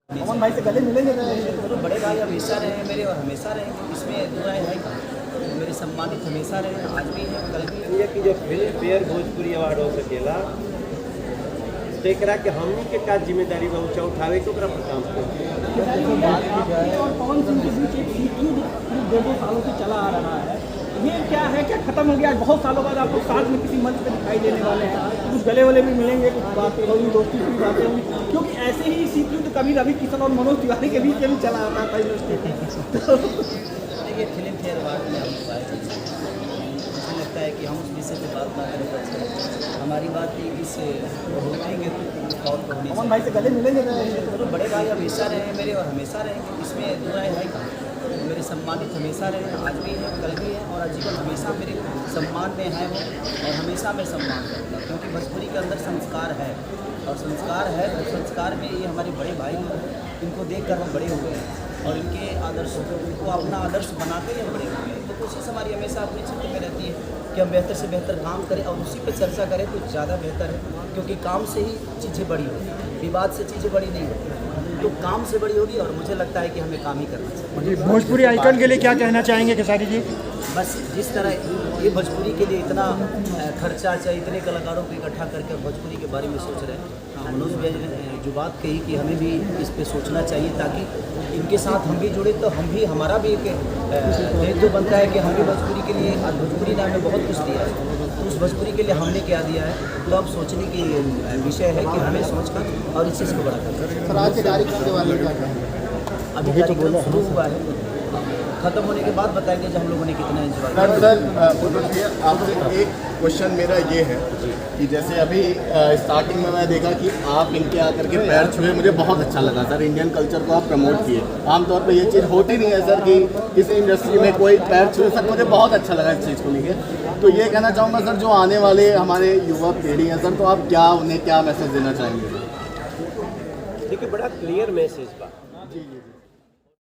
अमन भाई से गले मिलेंगे तो बड़े भाई हमेशा रहे मेरे और हमेशा रहेंगे, इसमें दो राय है कहाँ। मेरे सम्मानित हमेशा रहे, आज भी है कल भी है। ये कि जो फिल्म फेयर भोजपुरी अवार्ड हो सकेला तो एकरा के हमनी के का जिम्मेदारी बा ऊंचा उठावे के ओकरा पर काम करे। और पवन सिंह के बीच एक सीक्रेट 2 सालों से चला आ रहा है, ये क्या है, क्या खत्म हो गया? बहुत सालों बाद आप लोग साथ में किसी मंच पे दिखाई देने वाले हैं, कुछ गले वाले भी मिलेंगे, कुछ बातें होगी, दोस्ती की बातें होंगी, क्योंकि ऐसे ही सीक्रेट कभी रवि किशन और मनोज तिवारी के बीच भी चला आता था इंडस्ट्री। देखिए फिल्म फेयर अवार्ड में हम आए, मुझे लगता है कि हम उस विषय पर बात ना करें तो अच्छा है। हमारी बात ये इस उठाएंगे और होनी अमन भाई से गले मिलेंगे तो बड़े भाई हमेशा रहे मेरे और हमेशा रहेंगे, इसमें दो राय है कहाँ। मेरे सम्मानित हमेशा रहे, आज भी है कल भी है और आजीवन हमेशा मेरे सम्मान में है वो, और हमेशा मैं सम्मान करूँगा, क्योंकि भोजपुरी के अंदर संस्कार है और संस्कार है तो संस्कार में ये हमारे बड़े भाई लोग हैं, इनको देख कर हम बड़े हो गए हैं और इनके आदर्श को अपना आदर्श बनाते ही हम बड़े हो गए। तो कोशिश हमारी हमेशा अपने क्षेत्र में रहती है कि हम बेहतर से बेहतर काम करें और उसी पर चर्चा करें तो ज़्यादा बेहतर है, क्योंकि काम से ही चीज़ें बड़ी होती हैं, विवाद से चीज़ें बड़ी नहीं होती, तो काम से बड़ी होगी और मुझे लगता है कि हमें काम ही करना चाहिए। भोजपुरी आइकन के लिए क्या कहना चाहेंगे खेसारी जी? बस जिस तरह ये भोजपुरी के लिए इतना खर्चा चाहिए, इतने कलाकारों को इकट्ठा करके भोजपुरी के बारे में सोच रहे हैं, मनोज भाई ने जो बात कही कि हमें भी इस पे सोचना चाहिए ताकि इनके साथ हम भी जुड़े, तो हम भी हमारा भी एक दायित्व बनता है कि हम भी भोजपुरी के लिए, आज भोजपुरी ने हमें बहुत कुछ दिया है, तो उस भोजपुरी के लिए हमने क्या दिया है, तो अब सोचने की विषय है कि हमें सोच कर और इस चीज़ को बड़ा कर अभी कार्यक्रम शुरू हुआ है, खत्म होने के बाद बताएंगे जब हम लोगों ने कितना एंजॉय सर आपसे एक क्वेश्चन मेरा ये है कि जैसे अभी स्टार्टिंग में मैं देखा कि आप इनके आकर के पैर छुए, मुझे बहुत अच्छा लगा सर। इंडियन कल्चर को आप प्रमोट किए, आमतौर पे ये चीज़ होती नहीं है सर कि इस इंडस्ट्री में कोई पैर छुए। सर मुझे बहुत अच्छा लगा इस चीज़ को लेकर। तो ये कहना चाहूँगा सर, जो आने वाले हमारे युवा पीढ़ी हैं सर, तो आप क्या उन्हें क्या मैसेज देना चाहेंगे? देखिए बड़ा क्लियर मैसेज बा जी जी।